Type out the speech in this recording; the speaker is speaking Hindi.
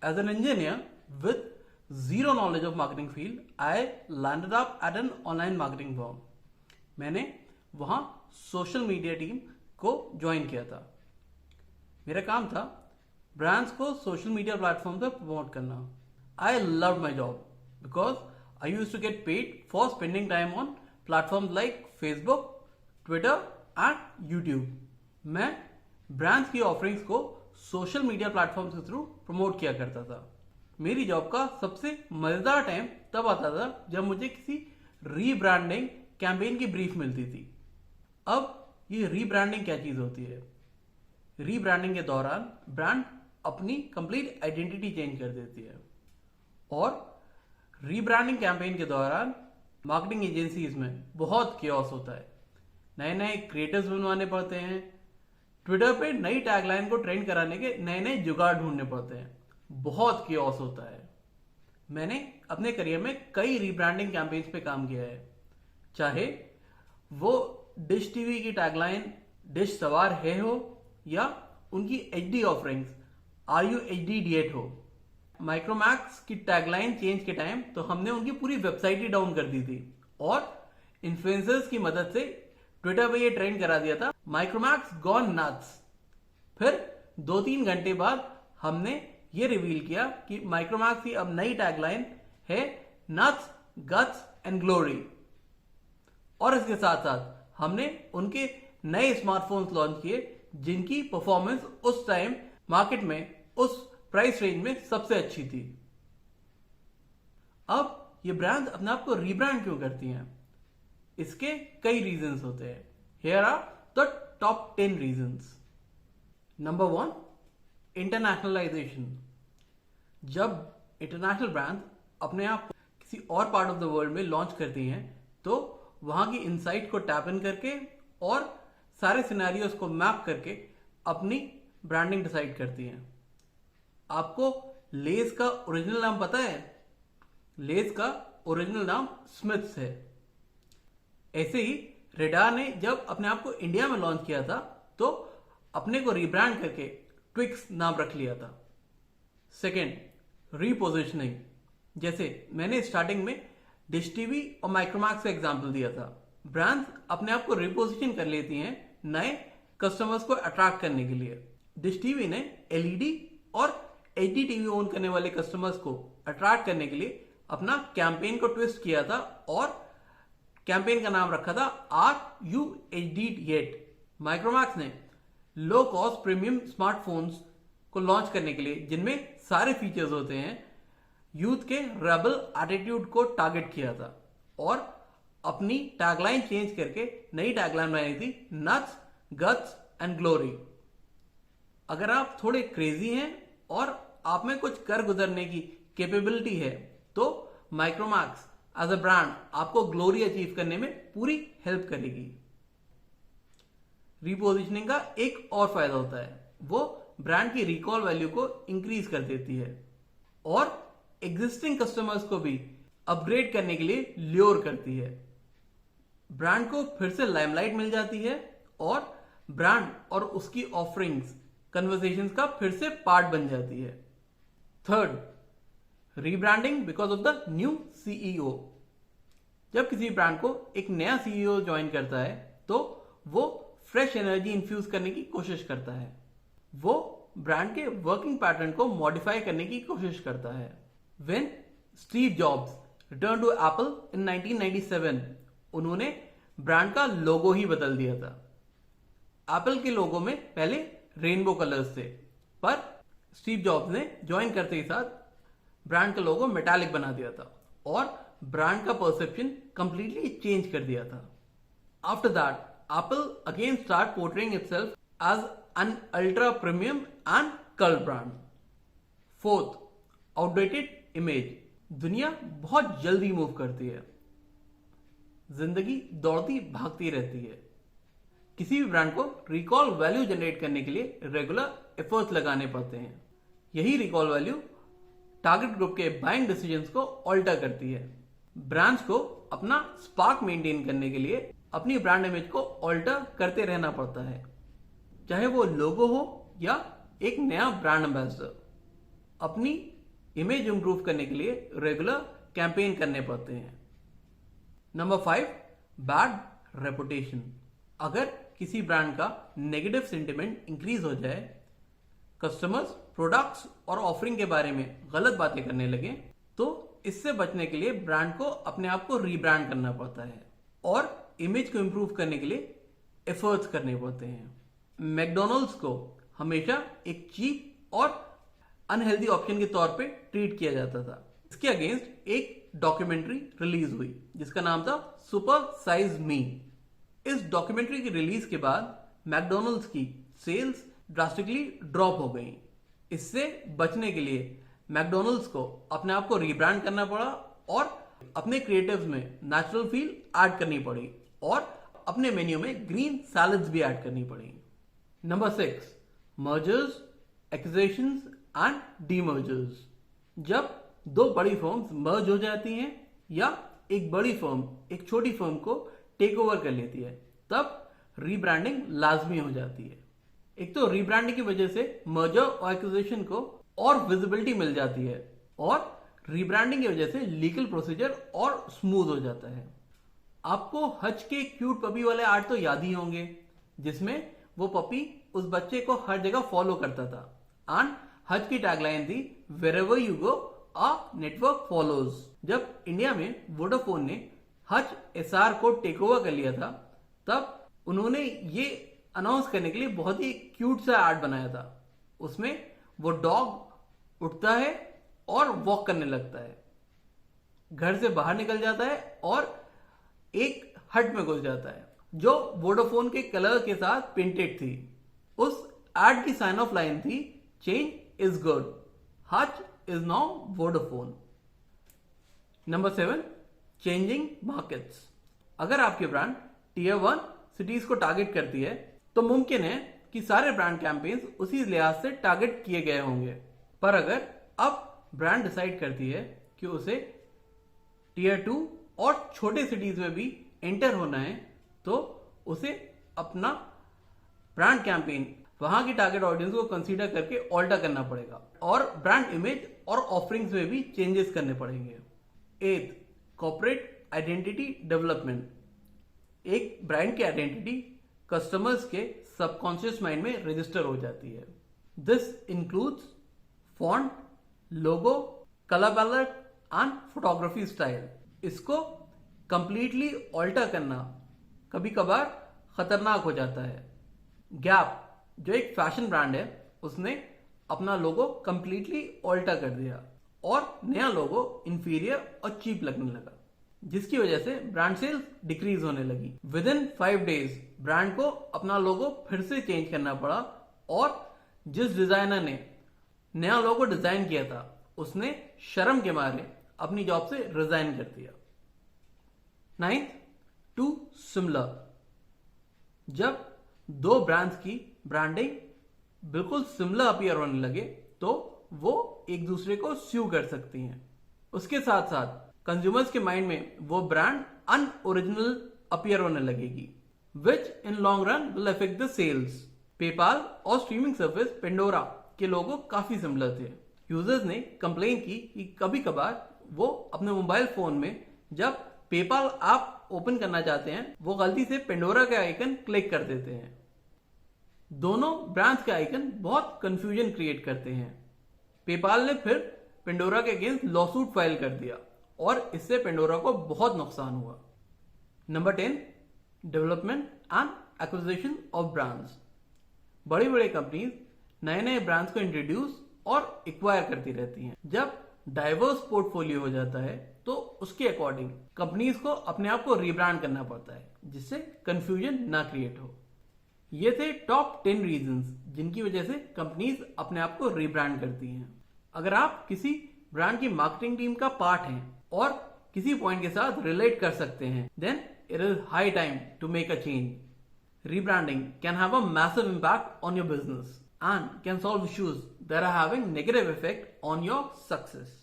As an engineer with zero knowledge of marketing field, I landed up at an online marketing firm. मैंने वहाँ सोशल मीडिया टीम को ज्वाइन किया था. मेरा काम था ब्रांड्स को सोशल मीडिया प्लेटफॉर्म पर प्रमोट करना. I love my job because I use to get paid for spending time on platform like Facebook, Twitter and YouTube. मैं ब्रांड्स की ऑफरिंग्स को सोशल मीडिया प्लेटफॉर्म के थ्रू प्रमोट किया करता था. मेरी जॉब का सबसे मजेदार टाइम तब आता था जब मुझे किसी रीब्रांडिंग कैंपेन की ब्रीफ मिलती थी. अब ये रीब्रांडिंग क्या चीज होती है? रीब्रांडिंग के दौरान ब्रांड अपनी कंप्लीट आइडेंटिटी चेंज कर देती है और रीब्रांडिंग कैंपेन के दौरान मार्केटिंग एजेंसीज में बहुत केओस होता है. नए नए क्रिएटर्स बनवाने पड़ते हैं. ट्विटर पे नई टैगलाइन को ट्रेंड कराने के नए नए जुगाड़ ढूंढने पड़ते हैं. बहुत केओस होता है. मैंने अपने करियर में कई रीब्रांडिंग कैंपेन्स पे काम किया है, चाहे वो डिश टीवी की टैगलाइन डिश सवार है हो या उनकी HD offerings are you HD डिएट हो. माइक्रोमैक्स की टैगलाइन चेंज के टाइम तो हमने उनकी पूरी वेबसाइट ही डाउन कर दी थी और इन्फ्लुएंसर्स की मदद से ट्विटर पे ये ट्रेंड करा दिया था, माइक्रोमैक्स गॉन नट्स. फिर 2-3 घंटे बाद हमने ये रिवील किया कि माइक्रोमैक्स की अब नई टैगलाइन है नट्स, गट्स एंड ग्लोरी. और इसके साथ साथ हमने उनके नए स्मार्टफोन्स लॉन्च किए जिनकी परफॉर्मेंस उस टाइम मार्केट में उस प्राइस रेंज में सबसे अच्छी थी. अब ये ब्रांड अपने आप को रीब्रांड क्यों करती हैं? इसके कई रीजंस होते हैं. Here are the top 10 reasons. Number 1, internationalization. जब इंटरनेशनल ब्रांड अपने आप को किसी और पार्ट ऑफ द वर्ल्ड में लॉन्च करती हैं तो वहां की इनसाइट को टैप इन करके और सारे सिनेरियोस को मैप करके अपनी ब्रांडिंग डिसाइड करती हैं. आपको लेस का ओरिजिनल नाम पता है? लेस का ओरिजिनल नाम स्मिथ्स है. ऐसे ही रेडार ने जब अपने आप को इंडिया में लॉन्च किया था तो अपने को रीब्रांड करके ट्विक्स नाम रख लिया था. Second, repositioning. जैसे मैंने स्टार्टिंग में डिश टीवी और माइक्रोमैक्स का एग्जाम्पल दिया था. ब्रांड्स अपने आप को रिपोजिशन कर लेती हैं नए कस्टमर्स को अट्रैक्ट करने के लिए. डिश टीवी ने एलईडी और एचडी टीवी ओन करने वाले कस्टमर्स को अट्रैक्ट करने के लिए अपना कैंपेन को ट्विस्ट किया था और कैंपेन का नाम रखा था RUHD8. माइक्रोमैक्स ने लो कॉस्ट प्रीमियम स्मार्टफोन्स को लॉन्च करने के लिए जिनमें सारे फीचर्स होते हैं यूथ के रेबल एटीट्यूड को टारगेट किया था और अपनी टैगलाइन चेंज करके नई टैगलाइन बनाई थी नट्स, गट्स एंड ग्लोरी. अगर आप थोड़े क्रेजी हैं और आप में कुछ कर गुजरने की कैपेबिलिटी है तो माइक्रोमैक्स एज अ ब्रांड आपको ग्लोरी अचीव करने में पूरी हेल्प करेगी. रीपोजिशनिंग का एक और फायदा होता है, वो ब्रांड की रिकॉल वैल्यू को इंक्रीज कर देती है और एग्जिस्टिंग कस्टमर्स को भी अपग्रेड करने के लिए ल्योर करती है. ब्रांड को फिर से लाइमलाइट मिल जाती है और ब्रांड और उसकी ऑफरिंग्स कन्वर्सेशंस का फिर से पार्ट बन जाती है. Third, rebranding because of the new CEO. जब किसी ब्रांड को एक नया सीईओ ज्वाइन करता है तो वो फ्रेश एनर्जी इन्फ्यूज करने की कोशिश करता है. वो ब्रांड के वर्किंग पैटर्न को मॉडिफाई करने की कोशिश करता है. When Steve Jobs return to Apple in 1997, उन्होंने ब्रांड का लोगो ही बदल दिया था. एप्पल के लोगो में पहले रेनबो कलर्स थे, पर स्टीव जॉब्स ने ज्वाइन करते ही साथ ब्रांड का लोगो मेटालिक बना दिया था और ब्रांड का परसेप्शन कंप्लीटली चेंज कर दिया था. After that Apple again start portraying itself as an ultra premium and cult brand. Fourth, outdated image. दुनिया बहुत जल्दी मूव करती है, जिंदगी दौड़ती भागती रहती है. किसी भी ब्रांड को रिकॉल वैल्यू जनरेट करने के लिए रेगुलर एफर्ट्स लगाने पड़ते हैं. यही रिकॉल वैल्यू टारगेट ग्रुप के बाइंग डिसीजंस को ऑल्टर करती है. ब्रांड्स को अपना स्पार्क मेंटेन करने के लिए अपनी ब्रांड इमेज को ऑल्टर करते रहना पड़ता है, चाहे वो लोगो हो या एक नया ब्रांड एम्बेसडर. अपनी इमेज इंप्रूव करने के लिए रेगुलर कैंपेन करने पड़ते हैं। Number 5, bad reputation. अगर किसी ब्रांड का नेगेटिव सेंटिमेंट इंक्रीज हो जाए, कस्टमर्स प्रोडक्ट्स और ऑफरिंग के बारे में गलत बातें करने लगे, तो इससे बचने के लिए ब्रांड को अपने आप को रीब्रांड करना पड़ता है और इमेज को इंप्रूव करने के लिए एफर्ट्स करने पड़ते हैं। मैकडॉनल्ड्स को हमेशा एक चीप और अनहेल्दी ऑप्शन के तौर पे ट्रीट किया जाता था। इसके अगेंस्ट एक डॉक्यूमेंट्री रिलीज हुई जिसका नाम था सुपर साइज मी। इस डॉक्यूमेंट्री की रिलीज के बाद मैकडॉनल्ड्स की सेल्स ड्रास्टिकली ड्रॉप हो गई। इससे बचने के लिए मैकडॉनल्ड्स को अपने आप को रीब्रांड करना पड़ा और अपने क्रिएटिव्स में नेचुरल फील ऐड करनी पड़ी और अपने मेन्यू में ग्रीन सैलड्स भी ऐड करनी पड़ी। Number 6, mergers, acquisitions and demergers. जब दो बड़ी फर्म्स मर्ज हो जाती हैं या एक बड़ी फर्म एक छोटी फर्म को टेक ओवर कर लेती है, तब रीब्रांडिंग लाजमी हो जाती है। एक तो रीब्रांडिंग की वजह से मर्जर और एक्विजिशन को और विजिबिलिटी मिल जाती है और रीब्रांडिंग की वजह से लीगल प्रोसीजर और स्मूथ हो जाता है। आपको हज के क्यूट पपी वाले आर्ट तो याद ही होंगे जिसमें वो पपी उस बच्चे को हर जगह फॉलो करता था एंड हज की टैगलाइन थी wherever you go a network follows. जब इंडिया में वोडाफोन ने हज एसआर को टेक ओवर कर लिया था, तब उन्होंने ये अनाउंस करने के लिए बहुत ही क्यूट सा आर्ट बनाया था। उसमें वो डॉग उठता है और वॉक करने लगता है, घर से बाहर निकल जाता है और एक हट में घुस जाता है जो वोडाफोन के कलर के साथ पेंटेड थी। उस एड की साइन ऑफ लाइन थी चेंज इज गुड, हज is now Vodafone. Number 7, changing markets. अगर आपकी ब्रांड टियर 1 सिटीज को टारगेट करती है तो मुमकिन है कि सारे ब्रांड कैंपेन्स उसी लिहाज से टारगेट किए गए होंगे। पर अगर अब ब्रांड डिसाइड करती है कि उसे टियर 2 और छोटे सिटीज में भी एंटर होना है, तो उसे अपना ब्रांड कैंपेन वहां की टारगेट ऑडियंस को कंसीडर करके ऑल्टर करना पड़ेगा और ब्रांड इमेज और ऑफरिंग्स में भी चेंजेस करने पड़ेंगे। 8, कॉर्पोरेट आइडेंटिटी डेवलपमेंट। एक ब्रांड की आइडेंटिटी कस्टमर्स के सबकॉन्शियस माइंड में रजिस्टर हो जाती है। This includes font, logo, colour palette and photography style. इसको कंप्लीटली ऑल्टर करना कभी कभार खतरनाक हो जाता है। गैप जो एक फैशन ब्रांड है, उसने अपना लोगो कंप्लीटली ऑल्टर कर दिया और नया लोगो इंफीरियर और चीप लगने लगा, जिसकी वजह से ब्रांड सेल्स डिक्रीज होने लगी। विद इन 5 डेज ब्रांड को अपना लोगो फिर से चेंज करना पड़ा और जिस डिजाइनर ने नया लोगो डिजाइन किया था उसने शर्म के मारे अपनी जॉब से रिजाइन कर दिया। 9, टू सिमिलर। जब दो ब्रांड्स की ब्रांडिंग बिल्कुल सिमिलर अपीयर होने लगे तो वो एक दूसरे को स्यू कर सकती हैं। उसके साथ साथ कंज्यूमर्स के माइंड में वो ब्रांड अनओरिजिनल अपीयर होने लगेगी, which in long run will affect the sales. PayPal और स्ट्रीमिंग सर्विस पेंडोरा के लोगो काफी सिमिलर थे। यूजर्स ने कंप्लेन की कि कभी कभार वो अपने मोबाइल फोन में जब पेपाल ऐप ओपन करना चाहते हैं वो गलती से पेंडोरा के आइकन क्लिक कर देते हैं। दोनों ब्रांड्स के आइकन बहुत कंफ्यूजन क्रिएट करते हैं। पेपाल ने फिर पेंडोरा के अगेंस्ट लॉसूट फाइल कर दिया और इससे पेंडोरा को बहुत नुकसान हुआ। Number 10, development and acquisition of brands. बड़ी बड़ी कंपनीज नए नए ब्रांड्स को इंट्रोड्यूस और एक्वायर करती रहती हैं। जब डाइवर्स पोर्टफोलियो हो जाता है तो उसके अकॉर्डिंग कंपनीज को अपने आप को रीब्रांड करना पड़ता है जिससे कंफ्यूजन ना क्रिएट हो। ये थे टॉप 10 रीजंस जिनकी वजह से कंपनीज अपने आप को रीब्रांड करती हैं। अगर आप किसी ब्रांड की मार्केटिंग टीम का पार्ट हैं और किसी पॉइंट के साथ रिलेट कर सकते हैं, then it is high time to make a change. Rebranding can have a massive impact on your business and can solve issues that are having negative effect on your success.